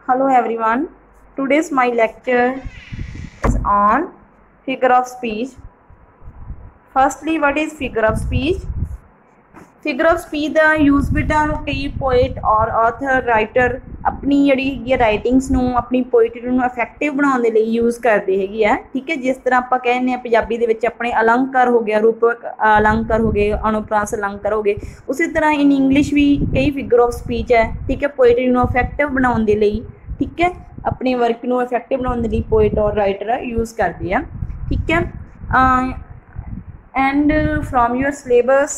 Hello everyone. Today's my lecture is on figure of speech. Firstly, what is figure of speech? Figure of speech the use बेटा कई poet और author writer अपनी जी writings ਨੂੰ ਆਪਣੀ poetry ਨੂੰ effective ਬਣਾਉਣ ਦੇ ਲਈ यूज़ ਕਰਦੇ ਹੈਗੇ ਆ। ਠੀਕ ਹੈ, ਜਿਸ ਤਰ੍ਹਾਂ ਆਪਾਂ ਕਹਿੰਦੇ ਆ ਪੰਜਾਬੀ ਦੇ ਵਿੱਚ ਆਪਣੇ ਅਲੰਕਾਰ ਹੋ ਗਿਆ, ਰੂਪਕ ਅਲੰਕਾਰ ਹੋ ਗਏ, ਅਨੁਪ੍ਰਾਸ ਅਲੰਕਾਰ ਹੋ ਗਏ, ਉਸੇ ਤਰ੍ਹਾਂ ਇਨ ਇੰਗਲਿਸ਼ ਵੀ ਕਈ ਫਿਗਰ ਆਫ ਸਪੀਚ ਹੈ। ਠੀਕ ਹੈ, ਪੋਇਟਰੀ ਨੂੰ ਇਫੈਕਟਿਵ ਬਣਾਉਣ ਦੇ ਲਈ, ਠੀਕ ਹੈ, अपने वर्क ਨੂੰ ਇਫੈਕਟਿਵ ਬਣਾਉਣ ਦੇ ਲਈ पोएट और राइटर यूज़ करते हैं। ठीक है, एंड फ्रॉम योर सिलेबस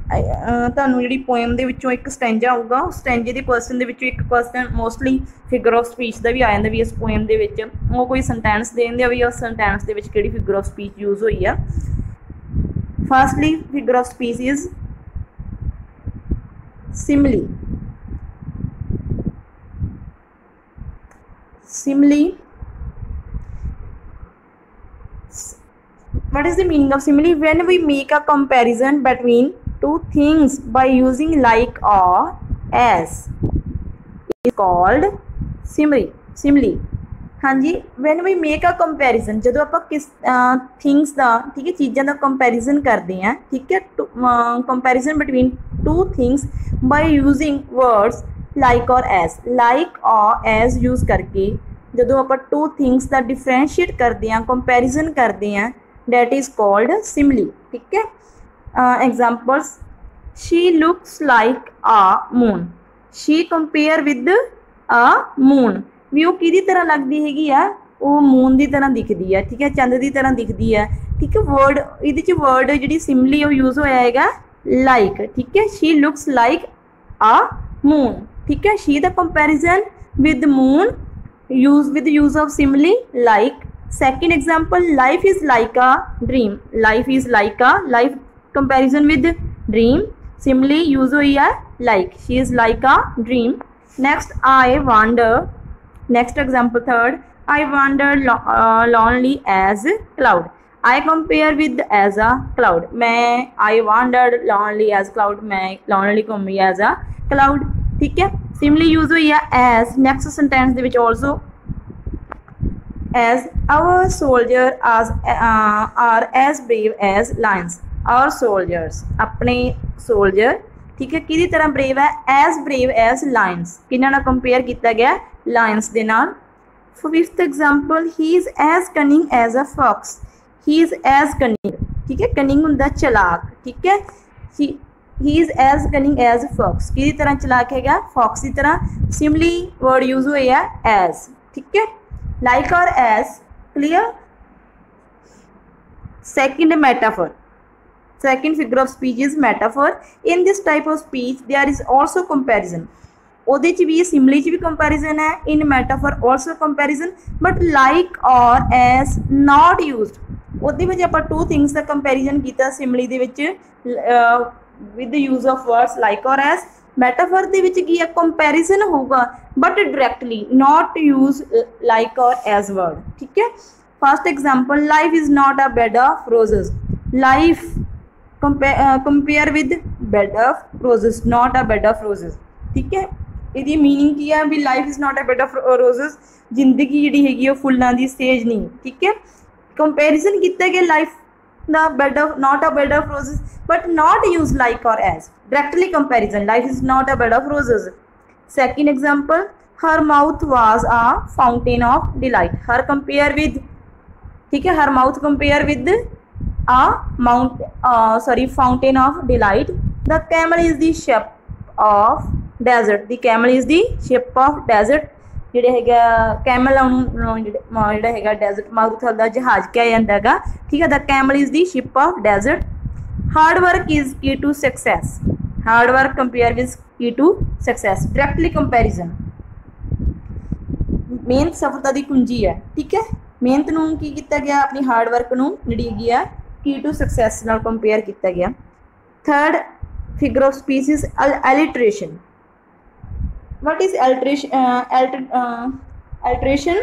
ਤੁਹਾਨੂੰ ਜਿਹੜੀ ਪੋਇਮ ਦੇ ਵਿੱਚੋਂ ਇੱਕ ਸਟੈਂਜਾ ਆਊਗਾ, ਉਸ ਸਟੈਂਜੇ ਦੇ ਕੁਐਸਚਨ ਦੇ ਵਿੱਚੋਂ ਇੱਕ question mostly figure of speech ਦਾ ਵੀ ਆ ਜਾਂਦਾ ਵੀ ਇਸ ਪੋਇਮ ਦੇ ਵਿੱਚ ਉਹ ਕੋਈ ਸੈਂਟੈਂਸ ਦੇ ਦਿੰਦੇ ਆ ਵੀ ਉਸ ਸੈਂਟੈਂਸ ਦੇ ਵਿੱਚ ਕਿਹੜੀ ਫਿਗਰ ਆਫ ਸਪੀਚ ਯੂਜ਼ ਹੋਈ ਆ। Firstly figure of speech is ਸਿਮਲੀ। Simile. What is the meaning of simile? When we make a comparison between two things by using like or as, it is called simile. Simile. हाँ जी, when we make a comparison, ਜਦੋਂ ਆਪਾਂ किस things ਦਾ, ठीक है, चीज़ों का comparison करते हैं, ठीक है, comparison between two things by using words like और as यूज़ करके ਜਦੋਂ ਆਪਾਂ टू थिंग्स ਦਾ डिफरेंशिएट करते हैं, कंपैरिजन करते हैं, that is called simile। ठीक है, examples, she looks like a moon, she compare with a moon, ਵੀ ਉਹ ਕਿਹਦੀ ਤਰ੍ਹਾਂ ਲੱਗਦੀ ਹੈਗੀ ਆ, ਉਹ ਮੂਨ ਦੀ ਤਰ੍ਹਾਂ ਦਿਖਦੀ ਹੈ। ਠੀਕ ਹੈ, ਚੰਦ ਦੀ ਤਰ੍ਹਾਂ ਦਿਖਦੀ ਹੈ। ਠੀਕ ਹੈ, ਵਰਡ ਇਹਦੇ 'ਚ ਵਰਡ ਜਿਹੜੀ ਸਿਮਲੀ ਉਹ ਯੂਜ਼ ਹੋਇਆ ਹੈਗਾ ਲਾਈਕ। ਠੀਕ ਹੈ, she looks like a moon। ठीक है, she the comparison with moon with use of simile like। Second example, life is like a dream, life is like a, life comparison with dream, simile use होई है like, she is like a dream। Next, I wander, next example third, I wander lonely as cloud, I compare with as a cloud, मैं I wandered lonely as cloud, मैं lonely घूमी as a cloud। ठीक है, Simli use हुई है as. Next sentence दे विच also as, our soldier are as brave as lions, our soldiers अपने सोल्जर, ठीक है, किहदी तरह ब्रेव है, एज ब्रेव एज लायंस, किन्हां नाल कंपेयर किया गया, लायंस दे नाल। Fifth example, he is as cunning as a fox, he is as cunning, ठीक है, कनिंग हुंदा चलाक। ठीक है, he is as cunning as fox, कि तरह चलाक है, फॉक्स की तरह। सिमली वर्ड यूज हुए है एज। ठीक है, like or as, clear. Second, metaphor, second figure of speech is metaphor. In this type of speech there is also comparison, ਉਹਦੇ 'ਚ ਵੀ सिमली 'ਚ भी कंपैरिजन है, in metaphor also comparison, but like or as not used. ਉਹਦੇ ਵਿੱਚ ਆਪਾਂ two things ਦਾ comparison ਕੀਤਾ सिमली ਦੇ ਵਿੱਚ with the use of words like or as। metaphor ਦੇ ਵਿੱਚ ਕੀ ਹੈ, comparison ਹੋਊਗਾ but directly, not use like or as word। ठीक है, first example, life is not a bed of roses, life compare with bed of roses, not a bed of roses। ठीक है, ਇਹਦੀ meaning ਕੀ ਹੈ ਵੀ life is not a bed of roses, ਜ਼ਿੰਦਗੀ ਜਿਹੜੀ ਹੈਗੀ ਉਹ ਫੁੱਲਾਂ ਦੀ ਸੇਜ ਨਹੀਂ। ਠੀਕ ਹੈ, comparison ਕੀਤਾ ਗਿਆ life the bed of, not a bed of roses, but not use like or as, directly comparison, life is not a bed of roses। Second example, her mouth was a fountain of delight, her compare with, ठीक है, her mouth compare with a fountain of delight। the camel is the ship of desert, the camel is the ship of desert, ਜਿਹੜੇ ਹੈਗਾ Camel ਉਹਨੂੰ ਜਿਹੜਾ ਹੈਗਾ desert ਮਾਰੂਥਲ ਦਾ ਜਹਾਜ਼ ਕਿਹਾ ਜਾਂਦਾ ਹੈਗਾ। ਠੀਕ ਹੈ, the camel is the ship of desert. Hard work is key to success, hard work compare with key to success, directly comparison. ਮਿਹਨਤ ਸਫਲਤਾ ਦੀ ਕੁੰਜੀ ਹੈ। ਠੀਕ ਹੈ, ਮਿਹਨਤ ਨੂੰ ਕੀ ਕੀਤਾ ਗਿਆ, ਆਪਣੀ ਹਾਰਡ ਵਰਕ ਨੂੰ ਜਿਹੜੀ ਹੈਗੀ ਆ ਕੀ ਟੂ ਸਕਸੈਸ ਨਾਲ ਕੰਪੇਅਰ ਕੀਤਾ ਗਿਆ। Third figure of speech is alliteration. What is alteration? Alteration,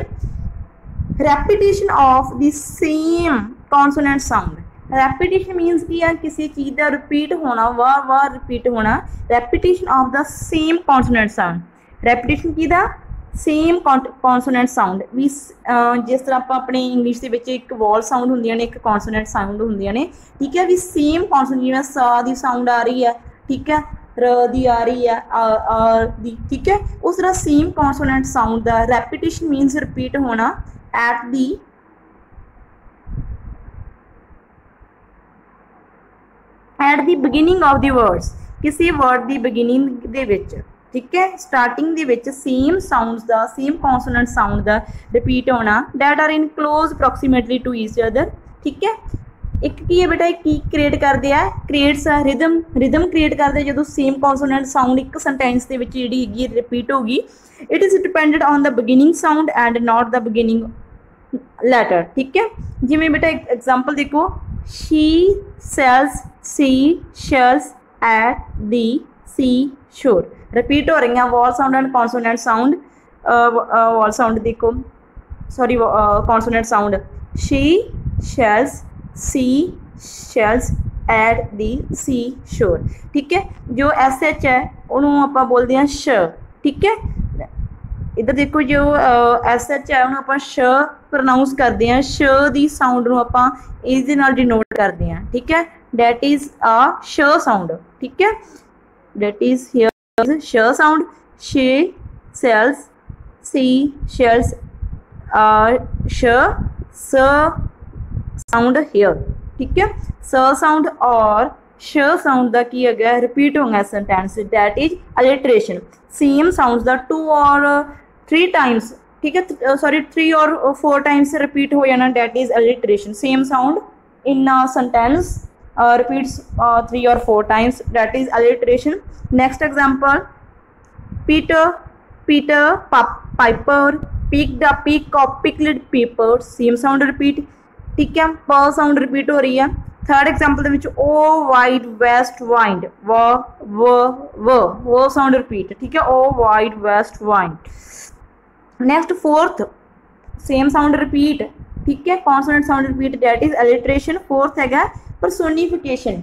repetition of the same consonant sound। repetition means कि किसी चीज़ का रिपीट होना, वार वार रिपीट होना, repetition of the same consonant sound। repetition की same consonant sound भी जिस तरह आप अपने इंग्लिश के विच एक वॉल साउंड होंदियां ने, एक कॉन्सोनेंट साउंड होंदियां ने, ठीक है। भी सेम कॉन्सोनेंट जिवें सा दी साउंड आ रही है, ठीक है, र दी आ रही है, आ दी, ठीक है, उस तरह सेम कॉन्सोनेंट साउंड दा रैपीटिशन मीनस रिपीट होना at the beginning of the words, किसी वर्ड की बिगिनिंग दे विच, ठीक है, स्टार्टिंग दे विच सेम साउंड्स दा, सेम कॉन्सोनेंट साउंड दा रिपीट होना that are in close approximately to each other, ठीक है। एक की है बेटा, की क्रिएट करते हैं, क्रिएट्स रिदम, रिदम क्रिएट करते जो सेम कॉन्सोनेंट साउंड एक सेंटेंस के विच जिहड़ी हैगी रिपीट होगी। It is dependent on the beginning sound and not the beginning letter, ठीक है। जिवें बेटा एक एग्जाम्पल देखो, she sells sea shells at the sea shore, repeat हो रही हैं vowel sound and consonant sound. Vowel sound देखो, sorry consonant sound, she shells sea shells at the sea shore, ठीक है। जो एस एच है उन्होंने आप बोलते हैं श, ठीक है। इधर देखो जो एस एच है उन्होंने आप श प्रोनाउंस करते हैं, श की साउंड को आप इहदे नाल डिनोट करते हैं, ठीक है। डैट इज़ अ श साउंड, ठीक है, डैट इज़ हियर श sound. She sells sea shells श स साउंड हियर, ठीक है। स साउंड और श साउंड का की है रिपीट होगा sentence, that is alliteration. Same sound का 2 और 3 टाइम्स, ठीक है, सॉरी 3 और 4 टाइम्स रिपीट हो जाना, that is alliteration. Same sound in sentence repeats 3 or 4 times, that is alliteration. Next example, Peter, Peter, Piper, picked up, pick of pickled paper, same sound repeat, ठीक है। प sound repeat हो रही है। Third example के O wild west wind, वो sound repeat, ठीक है, O wild west wind. Next fourth, same sound repeat, ठीक है, consonant sound repeat, that is alliteration. Fourth है personification.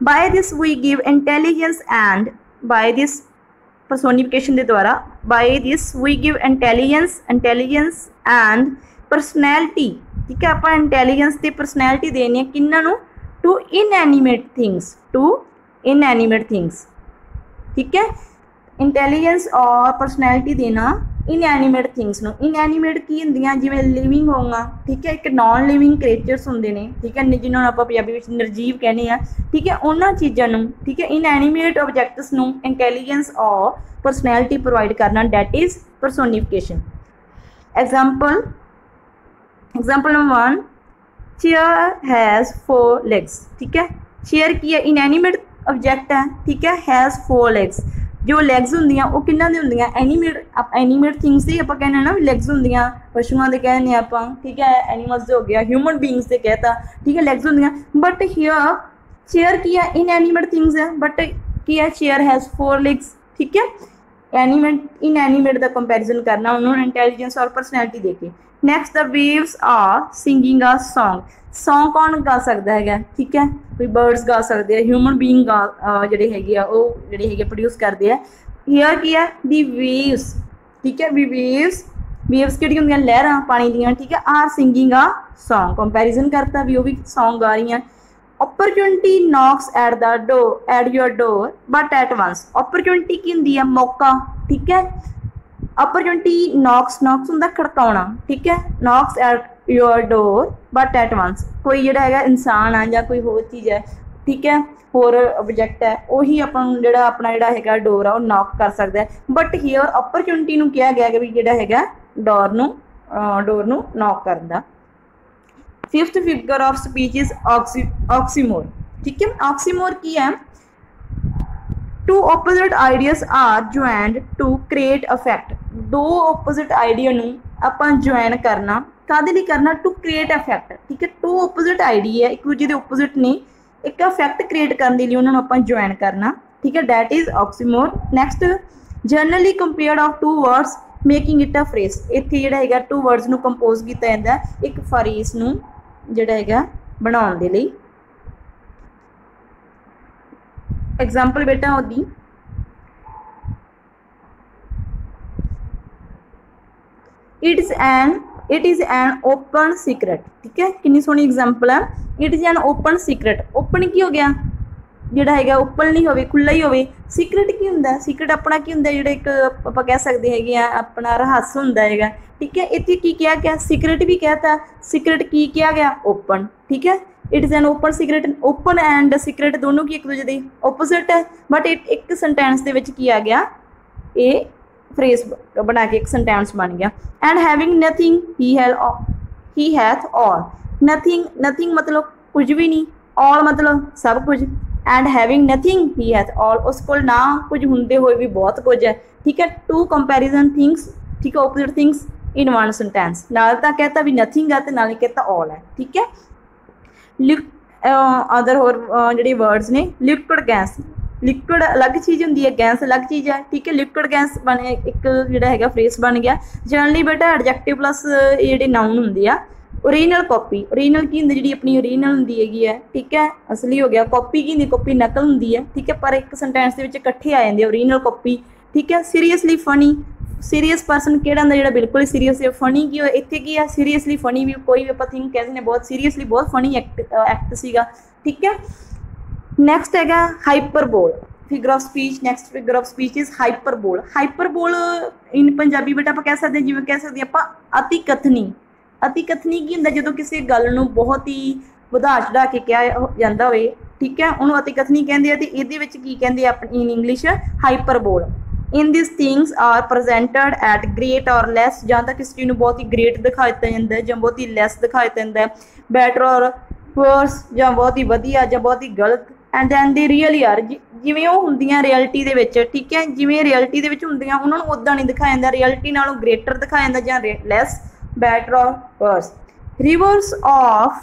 By this we give intelligence and by this personification ਦੇ द्वारा by this we give intelligence and personality, ठीक है। आप intelligence ते personality देनी है किन्ना नू, टू इनएनीमेट थिंग्स, ठीक है। इंटैलीजेंस और पर्सनैलिटी देना इनएनीमेट थिंग्स नू। इनएनीमेट की होंदियां जिवें लिविंग होगा, ठीक है, एक नॉन लिविंग क्रिएचर्स होंदे ने, ठीक है, जिन्होंने आप पंजाबी विच निर्जीव कहने हैं, ठीक है, उन्हां चीज़ां नू, ठीक है, इनएनीमेट ऑब्जैक्ट्स नू इंटैलीजेंस और पर्सनैलिटी प्रोवाइड करना, that is personification. Example number 1, chair has 4 legs, ठीक है। चेयर की है, इनएनीमेट ऑब्जैक्ट है, ठीक है, हैज़ 4 legs। जो लैग्स होंदियां वो किन्ना दी होंदियां, एनीमेट थिंग्स दी आप कहने ना लैग्स होंदियां, पशुओं के कहने आप, ठीक है, एनीमल्स हो गया, ह्यूमन बींग्स से कहता, ठीक है, लैग्स होंदियां। बट हियर चेयर की है, इनएनीमेट थिंग्स है, बट की है, चेयर हैज़ 4 legs, ठीक है। इनएनीमेट का कंपैरिजन करना उन्होंने इंटैलीजेंस और पर्सनैलिटी देके। Next the waves are singing a song, song कौन गा सकता है, ठीक है, कोई बर्ड्स गा सकते हैं, ह्यूमन बीइंग जिहड़े हैगे आ वो जिहड़े हैगे प्रोड्यूस करते हैं। हियर की है दी वेव्स, ठीक है, वी वेव्स किहड़ी होंदियां, लहरां पानी दियां, ठीक है, are singing a song, comparison करता भी वो भी सॉन्ग गा रही हैं। Opportunity knocks at your door but at once, opportunity की होंदी है मौका, ठीक है। अपॉर्चुनिटी नॉक्स होंदा खड़काउणा, ठीक है, knocks at your door but at once, कोई जिहड़ा है इंसान है या कोई होर चीज़ है, ठीक है, होर ऑब्जैक्ट है, उही अपन जिहड़ा अपना जिहड़ा हैगा डोर आ नॉक कर सकता है। बट हियर अपॉर्चुनिटी नूं कहा गया कि भी जिहड़ा हैगा डोर नूं नॉक करन दा। Fifth figure of speech is oxymoron, ठीक है। ऑक्सीमोर की है, two opposite ideas are joined to create effect, दो ऑपोजिट आइडिया नूं आपां ज्वाइन करना, काहदे लई करना, टू क्रिएट अफैक्ट, ठीक है। टू ऑपोजिट आइडिया एक दूजे के ऑपोजिट ने एक अफैक्ट क्रिएट करने के लिए उन्होंने आपां ज्वाइन करना, ठीक है, that is oxymoron. Next generally compared of 2 words making it a phrase, इत्थे जिहड़ा हैगा 2 words नूं कंपोज कीता जांदा एक फ्रेज नूं जिहड़ा हैगा बनाउण दे लई। एग्जाम्पल बेटा होदी it is an open secret. ठीक है, कितनी सोहनी एग्जाम्पल है। It is an open secret, open की हो गया ਜਿਹੜਾ ਹੈਗਾ ਓਪਨ नहीं ਹੋਵੇ, खुला ही ਹੋਵੇ। सीक्रेट की ਹੁੰਦਾ, सीक्रेट अपना की ਹੁੰਦਾ ਜਿਹੜਾ ਇੱਕ ਆਪਾਂ ਕਹਿ ਸਕਦੇ ਹੈਗੇ ਆ ਆਪਣਾ ਰਹੱਸ ਹੁੰਦਾ ਹੈਗਾ। ठीक है, ਇੱਥੇ ਕੀ ਕਿਹਾ ਗਿਆ, सीक्रेट भी कहता, सीक्रेट की किया गया ओपन। ठीक है, it is an open secret, open and secret दोनों की एक दूजे ਦੇ ओपोजिट है, बट एक सेंटेंस ਦੇ ਵਿੱਚ ਕੀ ਆ ਗਿਆ, ਇਹ फ्रेज बना के एक सेंटेंस बन गया। And having nothing he hath all, nothing मतलब कुछ भी नहीं, ऑल मतलब सब कुछ, and having nothing he hath all, उस कोल ना कुछ होंदे हुए भी बहुत कुछ है। ठीक है, टू कंपैरिजन थिंग्स, ठीक है, opposite things in one sentence, नाल तां कहता भी नथिंग है ते नाल कहता ऑल है। ठीक है, अदर होर जिहड़े वर्ड्स ने, लिक्विड गैस, लिक्विड अलग चीज़ होंदी है, गैस अलग चीज़ है। ठीक है, लिक्विड गैस बने एक जिहड़ा हैगा फ्रेज बन गया। जनरली बेटा एडजैक्टिव प्लस जिहड़े नाउन हुंदे आ। ओरिजिनल कॉपी, ओरिजिनल की होंदी जी अपनी ओरिजिनल होंदी हैगी है। ठीक है, असली हो गया। कॉपी की होंदी, कॉपी नकल होंदी है। ठीक है, पर एक सेंटेंस के इकट्ठे आ जाते ओरिजिनल कॉपी। ठीक है, सीरीयसली फनी, सीरीयस पर्सन केड़ा होंदा जिहड़ा बिल्कुल सीरीयस है। फनी की इत्थे की है, सीरीयसली फनी भी कोई भी आपां थिंक कहते हैं बहुत सीरीयसली बहुत फनी एक्ट सीगा। ठीक है, नैक्सट हैगा hyperbole, figure of speech. Next figure of speech is hyperbole. Hyperbole in Punjabi बेटा आपां कह सकते हैं, जिवें कह सकते आपां अति कथनी। अति कथनी की होंदा जदों किसी गल नूं बहुत ही वधा चढ़ा के कहा जाता होवे। ठीक है, उन्होंने अति कथनी कहते हैं। तो ये की कहते हैं in English hyperbole. In this things are presented at great or less, जां तां किसी चीज़ नूं बहुत ही ग्रेट दिखा दिता जाता है, जां बहुत ही लैस दिखा दिता जाता है, बैटर और वर्स, जां बहुत ही वधिया जां बहुत ही गलत। And then they really are, जिवें वो हुंदियां रियलिटी दे विच। ठीक है, जिवें रियलिटी दे विच हुंदियां उन्हां नूं उदां नहीं दिखाया जाता, रियलिटी नालों ग्रेटर दिखाया जाता जां lace, better or worse. Rivers of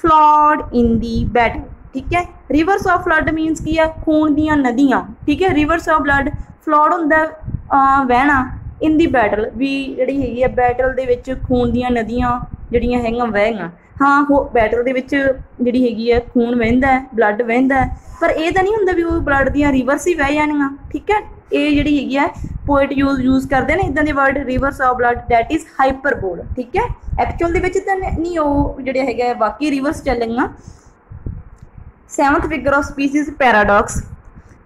flood in the battle. ठीक है, rivers of flood means की है खून दियां नदियां। ठीक है, rivers of blood, flood हुंदा वहना, in the battle भी जिहड़ी हैगी है बैटल दे विच खून दियां नदियां जिहड़ियां हैगियां वहगियां। हाँ, वो बैटल दे विच जिहड़ी हैगी है खून वहंदा है, ब्लड वहंदा है, पर यह तो नहीं हुंदा भी वो ब्लड दियां रिवर्स ही वह जाणियां। ठीक है, ये जिहड़ी हैगी है पोइट यूज करते हैं इदां दे word, rivers of blood, that is hyperbole. ठीक है, एक्चुअल दे विच तां नहीं वो जिहड़े हैगे बाकी रिवर्स चलेंगा। Seventh figure of speech is paradox.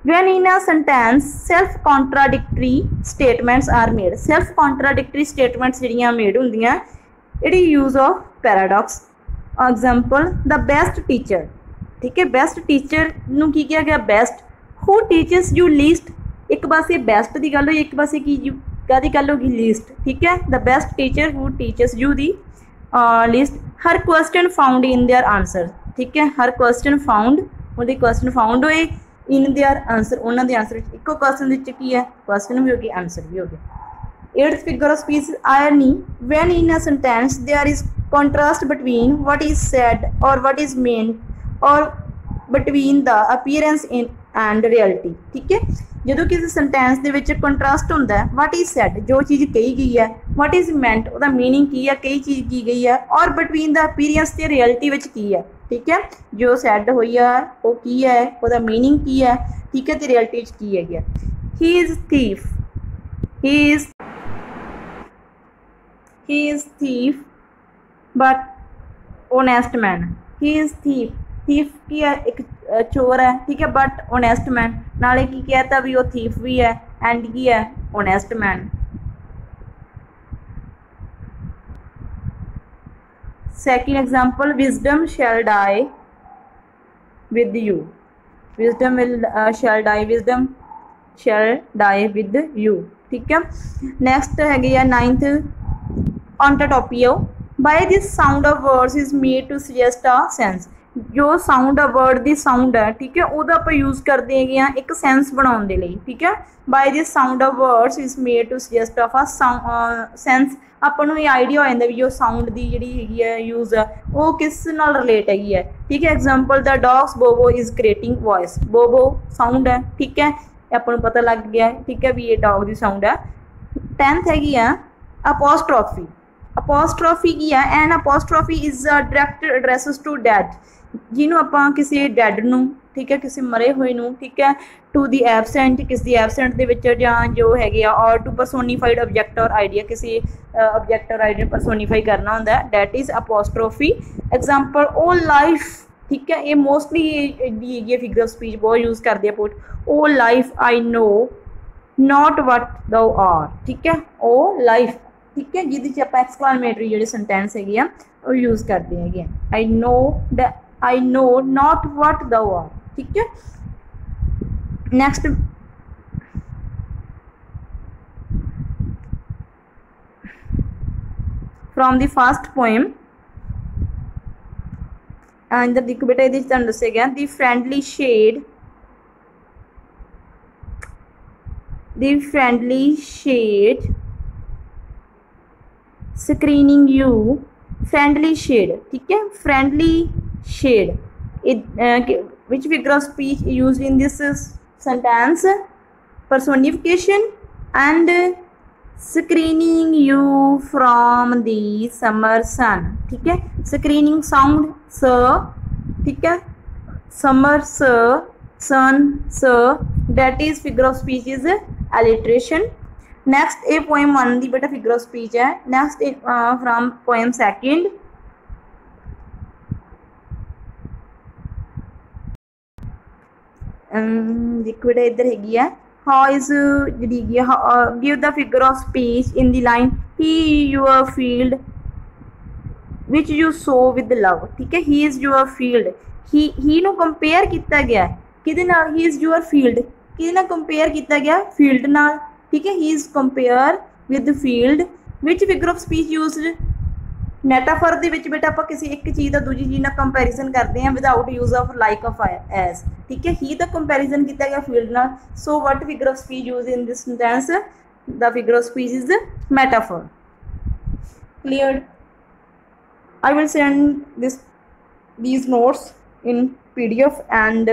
When in a sentence self contradictory statements are made, self contradictory statements जिहड़ियां made हुंदियां, it is use of paradox. Example the best teacher. ठीक है, बेस्ट टीचर नूं की किया गया best. Who teachers you least, एक पासे बेस्ट की गल हुई, एक पासे की काहदी गल होगी लीस्ट। ठीक है, the best teacher who teachers you the least. Her question found in their answer. ठीक है, हर क्वेश्चन फाउंड, उहदे क्वेश्चन फाउंड होए इन देयर आंसर, उन्होंने दे आंसर इको क्वेश्चन की है, क्वेश्चन भी हो गया आंसर भी हो गया। Eighth figure of speech irony. When in a sentence there is contrast between what is said और व्हाट इज मेंट और between the appearance in and reality. ठीक है, जो किसी सेंटेंस के विच कंट्रास्ट होंदा है, व्हाट इज सैड जो चीज़ कही गई है, व्हाट इज मेंट उसका मीनिंग की है, कई चीज़ की गई है, और बिटवीन द अपीयरेंस ते रियलिटी विच की है। ठीक है, जो सैड हुई है वो की है, उसका मीनिंग की है। ठीक है, तो रियलिटी की है। He is thief, he is thief but honest man. He is thief, thief की है एक चोर है। ठीक है, बट ऑनेस्ट मैन, नाले की कहता भी वो थीफ भी है एंड की है honest man. Second example wisdom shall die with you, wisdom will shall die, wisdom shall die with you. ठीक है, नैक्सट है ninth onomatopoeia. By this sound of words is made to suggest a sense. जो sound of word की sound है, ठीक है, वो आप यूज़ करते हैं एक सेंस बनाने के लिए। ठीक है, by this sound of words is made to suggest of a sense. अपन ये आइडिया हो जाता भी जो साउंड की जी है यूज़ है वो किस नाल रिलेट हैगी है। ठीक है, एग्जाम्पल द डॉग्स बोबो इज क्रिएटिंग वॉइस। बोबो साउंड है। ठीक है, अपन को पता लग गया। ठीक है, भी ये डॉग की साउंड है। 10th हैगी है अपोस्ट्रोफी। अपोस्ट्रोफी की है, and apostrophe is direct addresses to dad. ਜਿਹਨੂੰ ਆਪਾਂ ਕਿਸੇ ਡੈਡ ਨੂੰ, ਠੀਕ ਹੈ, ਕਿਸੇ ਮਰੇ ਹੋਏ ਨੂੰ, ਠੀਕ ਹੈ, ਟੂ ਦੀ ਐਬਸੈਂਟ, ਕਿਸ ਦੀ ਐਬਸੈਂਟ ਦੇ ਵਿੱਚ ਜਾਂ ਜੋ ਹੈਗੇ ਆ, or to personified object or idea, ਕਿਸੇ ਆਬਜੈਕਟ ਔਰ ਆਈਡੀਆ ਪਰਸੋਨੀਫਾਈ ਕਰਨਾ ਹੁੰਦਾ, that is apostrophe. Example O life, ਠੀਕ ਹੈ, ਇਹ ਮੋਸਟਲੀ ਜਿਹੜੀ ਹੈਗੀ ਹੈ ਫਿਗਰ ਆਫ ਸਪੀਚ ਬਹੁਤ ਯੂਜ਼ ਕਰਦੇ ਆ poet. O life I know not what thou art, ठीक है, ओ लाइफ, ठीक है, जिहदे आप एक्सक्लामेटरी जो सेंटेंस है वो यूज़ करते हैं। I know not what thou art, ठीक है। Next from the first poem, इधर देखो बेटा, ये दस्या गया the friendly shade, the friendly shade screening you, friendly shade, ठीक है, friendly shade, which figure of speech used in this sentence, personification and screening you from the summer sun, ठीक है, screening sound sir, ठीक है, summer sir, sun sir, that is figure of speech is alliteration। Next a poem 1 दी बेटा figure of speech है। Next एक from poem second, देखो बेटा इधर हैगी है, हाउ इज जी give the figure of speech in the line he your field which you sow with love, ठीक है, he is your field, he नू कंपेयर किया गया किहदे नाल, ही इज यूर फील्ड किहदे नाल कंपेयर किया गया, फील्ड नाल, ठीक है, he is compare with field, which figure of speech used, metaphor दे विच बेटा आपां किसी एक चीज़ का दूजी चीज़ नाल कंपैरिजन करते हैं without use of like of as, ठीक है, ही दा कंपैरिजन किया गया फील्ड नाल, so what figure of speech use in this sentence, the figure of speech is metaphor. Clear? I will send these notes in PDF and